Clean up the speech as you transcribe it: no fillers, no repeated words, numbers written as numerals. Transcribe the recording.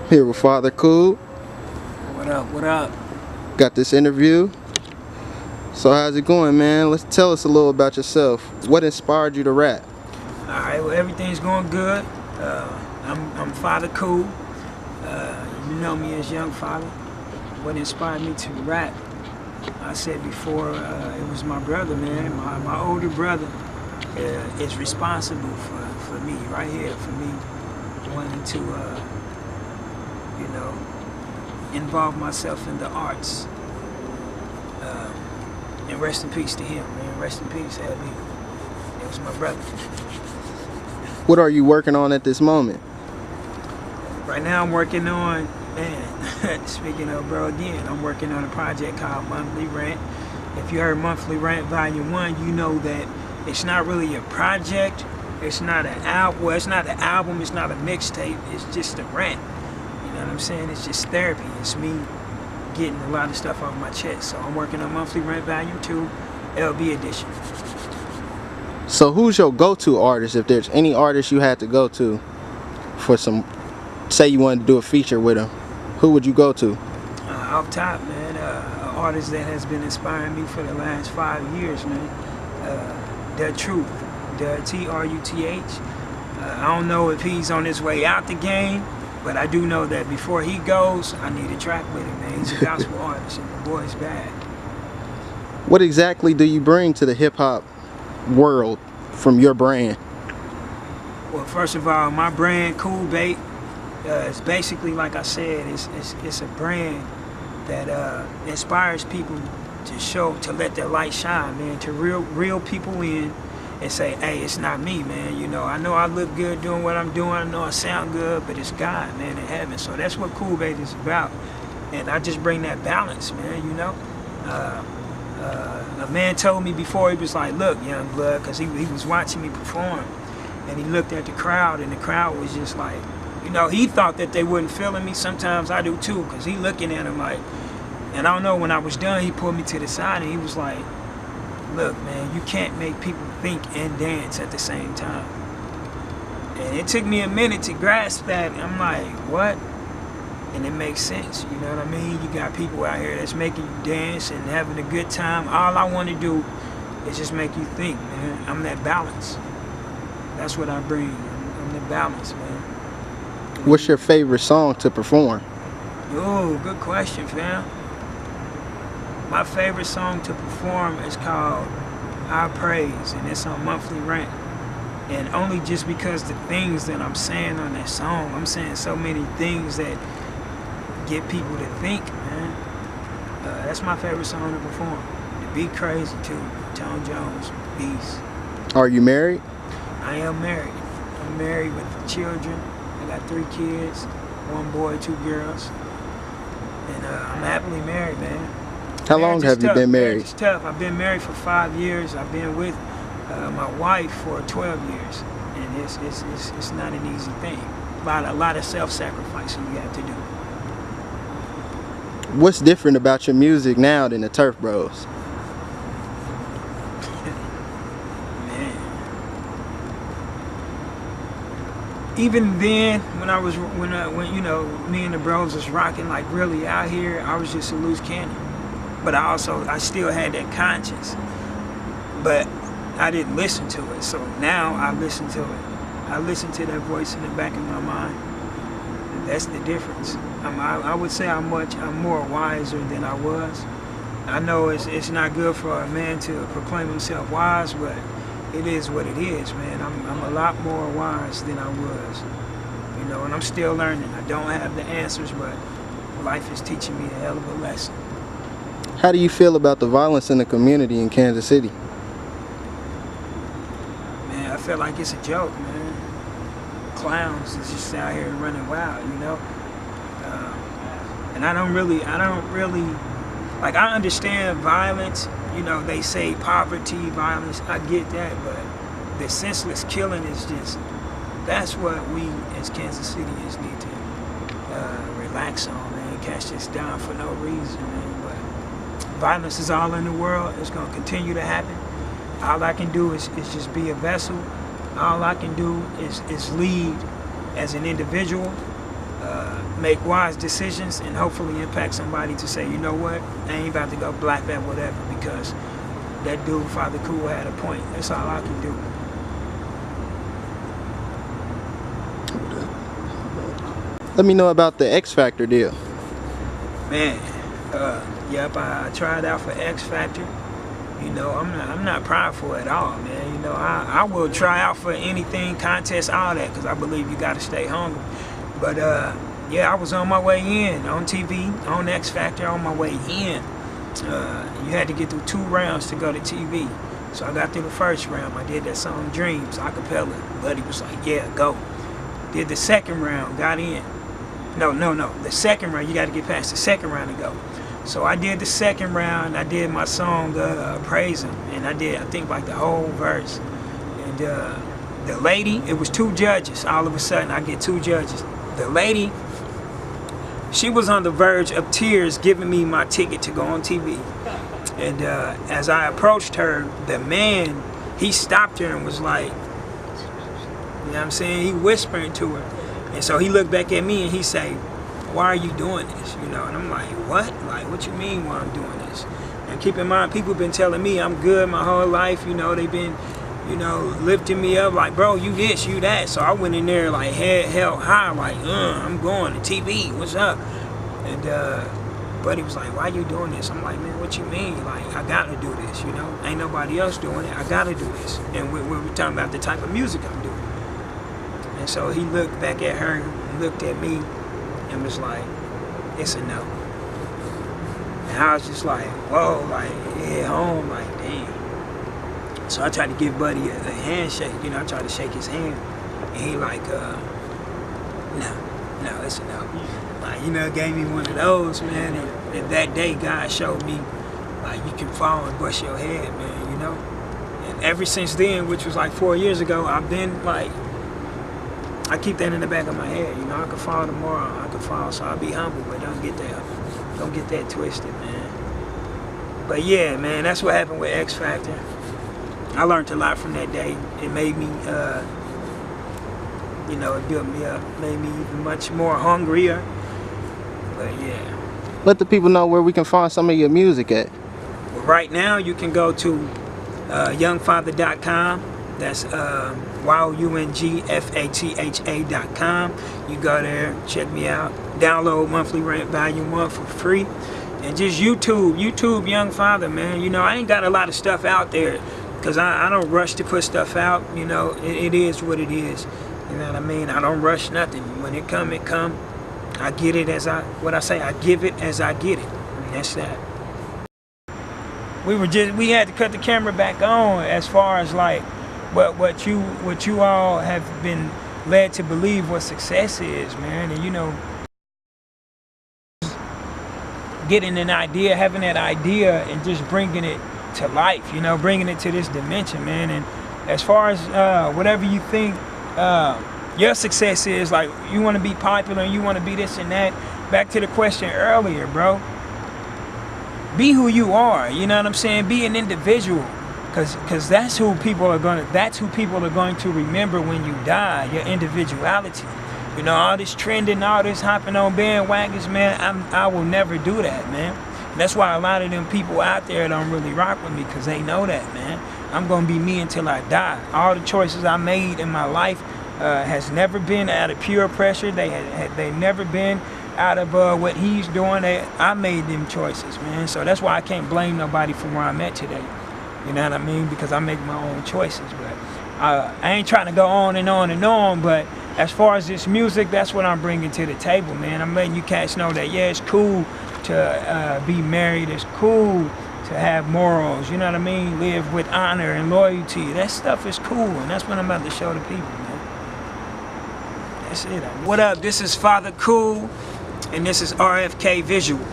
Here with Father Cool. What up, what up? Got this interview. So how's it going, man? Let's tell us a little about yourself. What inspired you to rap? Alright, well, everything's going good. I'm Father Cool. You know me as Young Father. What inspired me to rap? I said before, it was my brother, man. My older brother is responsible for me, right here, for me wanting to, involve myself in the arts. And rest in peace to him, man. Rest in peace, Abby. It was my brother. What are you working on at this moment? Right now I'm working on, man, speaking of bro again, I'm working on a project called Monthly Rant. If you heard Monthly Rant Volume 1, you know that it's not really a project. It's not an album. Well, it's not an album. It's not a mixtape. It's just a rant. You know what I'm saying? It's just therapy. It's me getting a lot of stuff off my chest. So I'm working on Monthly Rant Volume 2, LB edition. So who's your go-to artist, if there's any artist you had to go to for some, say you wanted to do a feature with him, who would you go to? Off top, man, an artist that has been inspiring me for the last 5 years, man. The Truth, the T-R-U-T-H. I don't know if he's on his way out the game, but I do know that before he goes, I need a track with him, man. He's a gospel artist, and the boy's bad. What exactly do you bring to the hip-hop world from your brand? Well, first of all, my brand, Cool Bait, is basically, like I said, it's a brand that inspires people to let their light shine, man, to reel people in and say, hey, it's not me, man. You know I look good doing what I'm doing. I know I sound good, but it's God, man, in heaven. So that's what Cool Bait is about. And I just bring that balance, man, you know. A man told me before, he was like, look, young blood, because he was watching me perform. And he looked at the crowd, and the crowd was just like, you know, he thought that they wasn't feeling me. Sometimes I do too, because he looking at him like, and I don't know, when I was done, he pulled me to the side and he was like, look, man, you can't make people think and dance at the same time. And it took me a minute to grasp that. I'm like, what? And it makes sense, you know what I mean? You got people out here that's making you dance and having a good time. All I want to do is just make you think, man. I'm that balance. That's what I bring. I'm the balance, man. What's your favorite song to perform? Oh, good question, fam. My favorite song to perform is called I Praise, and it's on Monthly Rant. And only just because the things that I'm saying on that song, I'm saying so many things that get people to think, man. That's my favorite song to perform. The Beat Crazy too. Tone Jones, Beast. Are you married? I am married. I'm married with children. I got 3 kids, 1 boy, 2 girls. And I'm happily married, man. How long have you been married? It's tough. I've been married for 5 years. I've been with my wife for 12 years. And it's not an easy thing. A lot of self-sacrificing you have to do. What's different about your music now than the Turf Bros? Man. Even then, when you know, me and the bros was rocking like really out here, I was just a loose cannon. But I still had that conscience. But I didn't listen to it. So now I listen to it. I listen to that voice in the back of my mind. That's the difference. I would say I'm more wiser than I was. I know it's not good for a man to proclaim himself wise, but it is what it is, man. I'm a lot more wise than I was, you know, and I'm still learning. I don't have the answers, but life is teaching me a hell of a lesson. How do you feel about the violence in the community in Kansas City? Man, I feel like it's a joke, man. Clowns is just out here running wild, you know. And I don't really, like, I understand violence. You know, they say poverty, violence. I get that, but the senseless killing is just, that's what we as Kansas Cityans need to relax on, man. Catch this down for no reason, man. But violence is all in the world. It's gonna continue to happen. All I can do is just be a vessel. All I can do is lead as an individual. make wise decisions and hopefully impact somebody to say, you know what, I ain't about to go black at whatever, because that dude, Fatha Cool, had a point. That's all I can do. Let me know about the X Factor deal. Man, yep, I tried out for X Factor. You know, I'm not prideful at all, man. You know, I will try out for anything, contest, all that, because I believe you got to stay hungry. But yeah, I was on my way in on TV, on X Factor, on my way in. You had to get through 2 rounds to go to TV. So I got through the first round. I did that song Dreams, acapella. Buddy was like, yeah, go. Did the second round, got in. No. The second round, you got to get past the second round to go. So I did the second round. I did my song, Praise Him. And I did, I think, like the whole verse. And the lady, it was 2 judges. All of a sudden, I get 2 judges. The lady, she was on the verge of tears giving me my ticket to go on TV. And as I approached her, the man, he stopped her and was like, you know what I'm saying? He whispering to her. And so he looked back at me and he said, why are you doing this? You know, and I'm like, what? Like, what you mean why I'm doing this? And keep in mind, people been telling me I'm good my whole life. You know, they've been, you know, lifting me up like, bro, you this, you that. So I went in there like head held high, like, I'm going to TV, what's up? And buddy was like, why you doing this? I'm like, man, what you mean? Like, I gotta do this, you know? Ain't nobody else doing it, I gotta do this. And we're talking about the type of music I'm doing. And so he looked back at her, looked at me, and was like, it's a no. And I was just like, whoa, like, head home, like, damn. So I tried to give Buddy a handshake, you know, I tried to shake his hand. And he like, no, it's a no. Like, you know, gave me one of those, man. And that day, God showed me, like, you can fall and bust your head, man, you know? And ever since then, which was like 4 years ago, I've been like, I keep that in the back of my head, you know, I could fall tomorrow, I could fall, so I'll be humble, but don't get that twisted, man. But yeah, man, that's what happened with X Factor. I learned a lot from that day. It made me, you know, it built me up, made me even much more hungrier. But yeah. Let the people know where we can find some of your music at. Well, right now, you can go to youngfatha.com. That's YOUNGFATHA.com. You go there, check me out. Download Monthly Rant Volume 1 for free. And just YouTube Young Fatha, man. You know, I ain't got a lot of stuff out there because I don't rush to put stuff out. You know, it is what it is. You know what I mean? I don't rush nothing. When it come, it come. I get it as I give it as I get it. And that's that. We had to cut the camera back on as far as like what you all have been led to believe what success is, man. And you know, getting an idea, having that idea and just bringing it to life, you know, bringing it to this dimension, man. And as far as whatever you think your success is, like you want to be popular and you want to be this and that, back to the question earlier, bro, be who you are, you know what I'm saying? Be an individual. Cause that's who people are going to remember when you die, your individuality. You know, all this trending, all this hopping on bandwagons, man, I will never do that, man. And that's why a lot of them people out there don't really rock with me, because they know that, man. I'm going to be me until I die. All the choices I made in my life has never been out of pure pressure. They never been out of what he's doing. I made them choices, man. So that's why I can't blame nobody for where I'm at today. You know what I mean? Because I make my own choices. But I ain't trying to go on and on and on, but as far as this music, that's what I'm bringing to the table, man. I'm letting you cats know that, yeah, it's cool to be married. It's cool to have morals, you know what I mean? Live with honor and loyalty. That stuff is cool, and that's what I'm about to show the people, man. That's it. What up? This is Fatha Cool, and this is RFK Visuals.